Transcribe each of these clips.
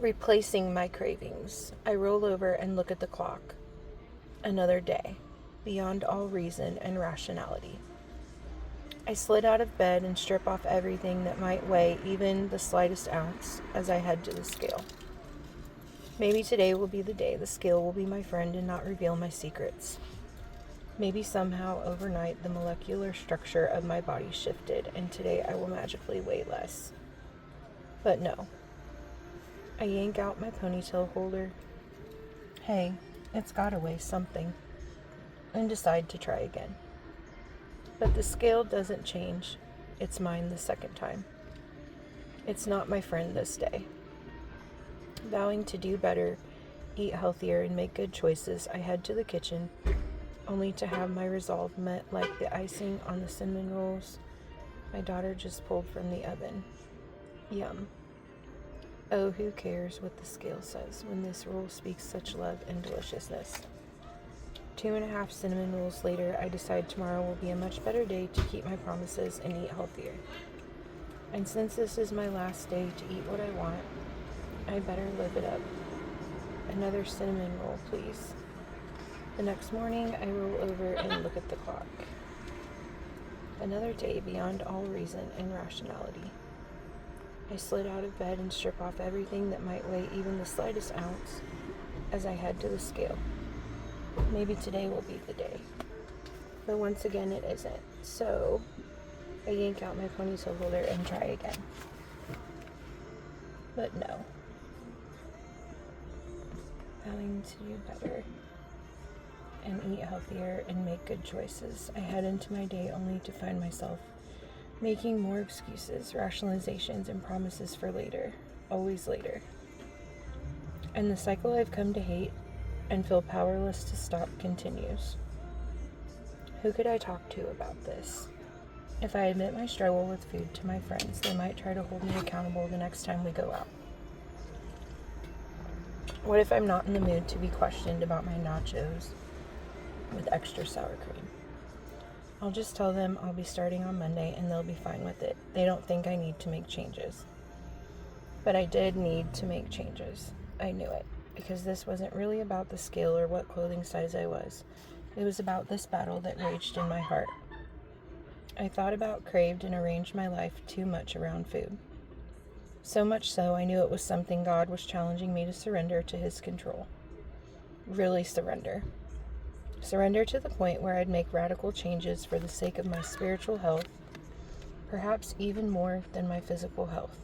Replacing my cravings, I roll over and look at the clock. Another day, beyond all reason and rationality. I slid out of bed and strip off everything that might weigh even the slightest ounce as I head to the scale. Maybe today will be the day the scale will be my friend and not reveal my secrets. Maybe somehow overnight the molecular structure of my body shifted and today I will magically weigh less. But no. I yank out my ponytail holder. Hey, it's gotta weigh something. And decide to try again. But the scale doesn't change. It's mine the second time. It's not my friend this day. Vowing to do better, eat healthier, and make good choices, I head to the kitchen, only to have my resolve met like the icing on the cinnamon rolls my daughter just pulled from the oven. Yum. Oh, who cares what the scale says when this roll speaks such love and deliciousness. 2.5 cinnamon rolls later, I decide tomorrow will be a much better day to keep my promises and eat healthier. And since this is my last day to eat what I want, I better live it up. Another cinnamon roll, please. The next morning, I roll over and look at the clock. Another day beyond all reason and rationality. I slid out of bed and strip off everything that might weigh even the slightest ounce as I head to the scale. Maybe today will be the day. But once again, it isn't. So, I yank out my ponytail holder and try again. But no. Vowing to do better and eat healthier and make good choices, I head into my day only to find myself making more excuses, rationalizations, and promises for later, always later. And the cycle I've come to hate and feel powerless to stop continues. Who could I talk to about this? If I admit my struggle with food to my friends, they might try to hold me accountable the next time we go out. What if I'm not in the mood to be questioned about my nachos with extra sour cream? I'll just tell them I'll be starting on Monday and they'll be fine with it. They don't think I need to make changes. But I did need to make changes. I knew it, because this wasn't really about the scale or what clothing size I was. It was about this battle that raged in my heart. I thought about, craved, and arranged my life too much around food. So much so, I knew it was something God was challenging me to surrender to His control. Really surrender. Surrender to the point where I'd make radical changes for the sake of my spiritual health, perhaps even more than my physical health.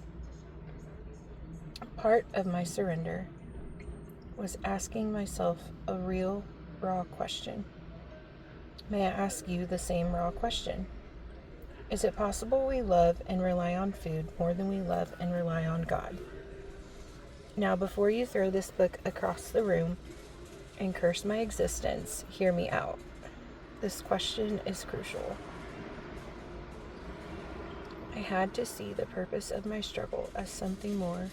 Part of my surrender was asking myself a real, raw question. May I ask you the same raw question? Is it possible we love and rely on food more than we love and rely on God? Now, before you throw this book across the room and curse my existence, hear me out. This question is crucial. I had to see the purpose of my struggle as something more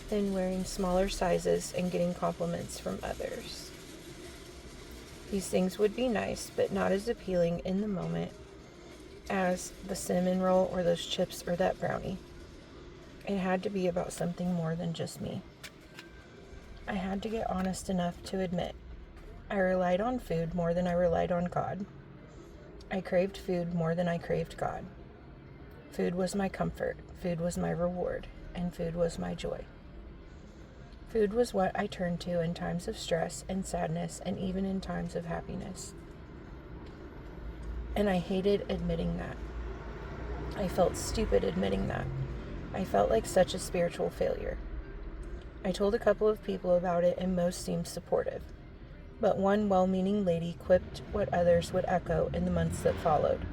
than wearing smaller sizes and getting compliments from others. These things would be nice, but not as appealing in the moment as the cinnamon roll or those chips or that brownie. It had to be about something more than just me. I had to get honest enough to admit I relied on food more than I relied on God. I craved food more than I craved God. Food was my comfort, food was my reward, and food was my joy. Food was what I turned to in times of stress and sadness and even in times of happiness. And I hated admitting that. I felt stupid admitting that. I felt like such a spiritual failure. I told a couple of people about it and most seemed supportive. But one well-meaning lady quipped what others would echo in the months that followed.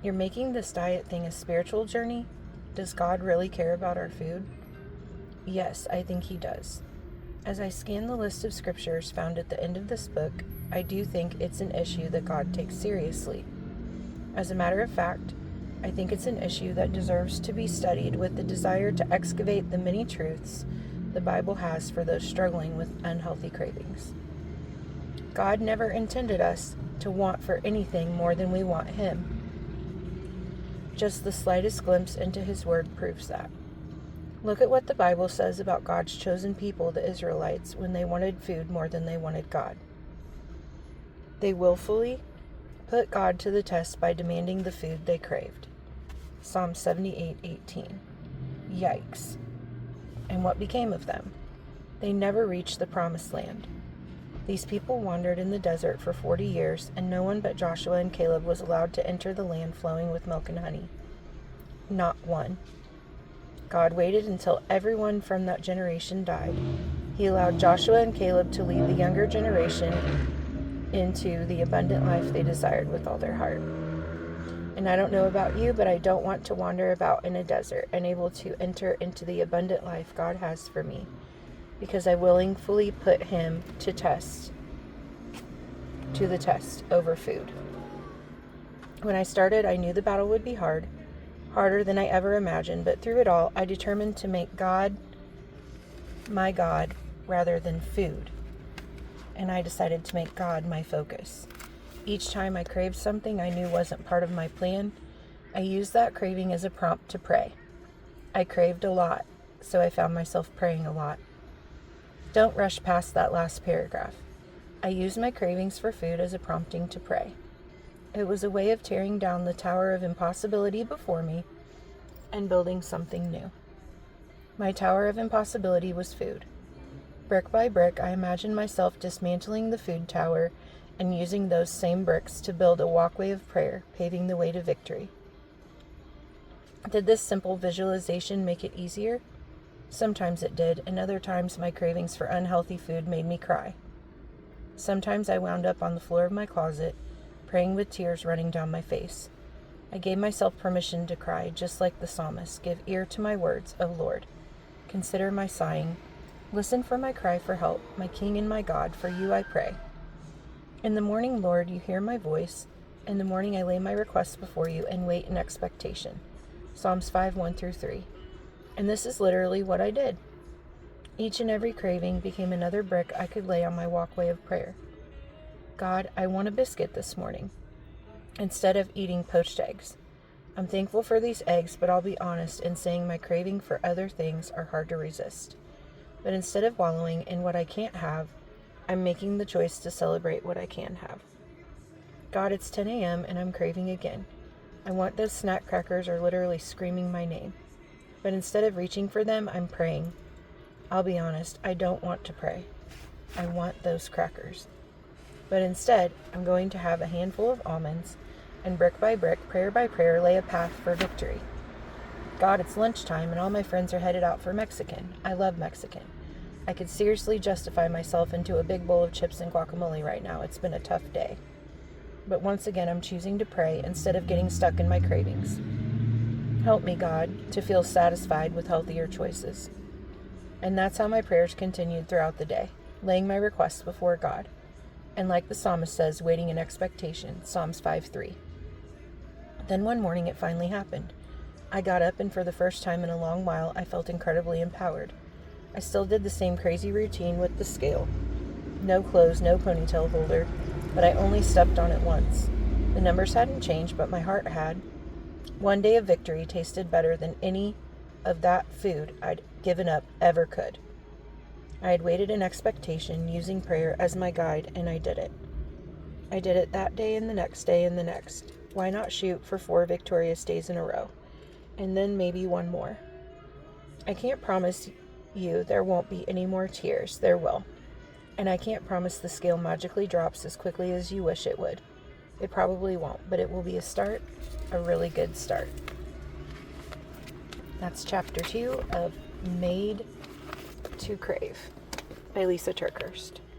You're making this diet thing a spiritual journey? Does God really care about our food? Yes, I think He does. As I scan the list of scriptures found at the end of this book, I do think it's an issue that God takes seriously. As a matter of fact, I think it's an issue that deserves to be studied with the desire to excavate the many truths the Bible has for those struggling with unhealthy cravings. God never intended us to want for anything more than we want Him. Just the slightest glimpse into His Word proves that. Look at what the Bible says about God's chosen people, the Israelites, when they wanted food more than they wanted God. They willfully put God to the test by demanding the food they craved. Psalm 78:18. Yikes. And what became of them? They never reached the promised land. These people wandered in the desert for 40 years, and no one but Joshua and Caleb was allowed to enter the land flowing with milk and honey. Not one. God waited until everyone from that generation died. He allowed Joshua and Caleb to lead the younger generation into the abundant life they desired with all their heart. And I don't know about you, but I don't want to wander about in a desert, unable to enter into the abundant life God has for me, because I willingly put him to the test over food. When I started, I knew the battle would be harder than I ever imagined, but through it all, I determined to make God my God rather than food. And I decided to make God my focus. Each time I craved something I knew wasn't part of my plan, I used that craving as a prompt to pray. I craved a lot, so I found myself praying a lot. Don't rush past that last paragraph. I used my cravings for food as a prompting to pray. It was a way of tearing down the tower of impossibility before me and building something new. My tower of impossibility was food. Brick by brick, I imagined myself dismantling the food tower and using those same bricks to build a walkway of prayer, paving the way to victory. Did this simple visualization make it easier? Sometimes it did, and other times my cravings for unhealthy food made me cry. Sometimes I wound up on the floor of my closet, praying with tears running down my face. I gave myself permission to cry, just like the psalmist. Give ear to my words, O Lord. Consider my sighing. Listen for my cry for help, my King and my God, for you I pray. In the morning, Lord, you hear my voice. In the morning I lay my requests before you and wait in expectation. Psalms 5:1-3. And this is literally what I did. Each and every craving became another brick I could lay on my walkway of prayer. God, I want a biscuit this morning, instead of eating poached eggs. I'm thankful for these eggs, but I'll be honest in saying my craving for other things are hard to resist. But instead of wallowing in what I can't have, I'm making the choice to celebrate what I can have. God, it's 10 a.m. and I'm craving again. I want those snack crackers are literally screaming my name. But instead of reaching for them, I'm praying. I'll be honest, I don't want to pray. I want those crackers. But instead, I'm going to have a handful of almonds and brick by brick, prayer by prayer, lay a path for victory. God, it's lunchtime and all my friends are headed out for Mexican. I love Mexican. I could seriously justify myself into a big bowl of chips and guacamole right now. It's been a tough day. But once again, I'm choosing to pray instead of getting stuck in my cravings. Help me, God, to feel satisfied with healthier choices. And that's how my prayers continued throughout the day, laying my requests before God. And like the psalmist says, waiting in expectation, Psalms 5:3. Then one morning it finally happened. I got up and for the first time in a long while, I felt incredibly empowered. I still did the same crazy routine with the scale. No clothes, no ponytail holder, but I only stepped on it once. The numbers hadn't changed, but my heart had. One day of victory tasted better than any of that food I'd given up ever could. I had waited in expectation, using prayer as my guide, and I did it. I did it that day and the next day and the next. Why not shoot for 4 victorious days in a row? And then maybe one more. I can't promise you there won't be any more tears. There will. And I can't promise the scale magically drops as quickly as you wish it would. It probably won't, but it will be a start, a really good start. That's chapter 2 of Made to Crave by Lisa Turkhurst.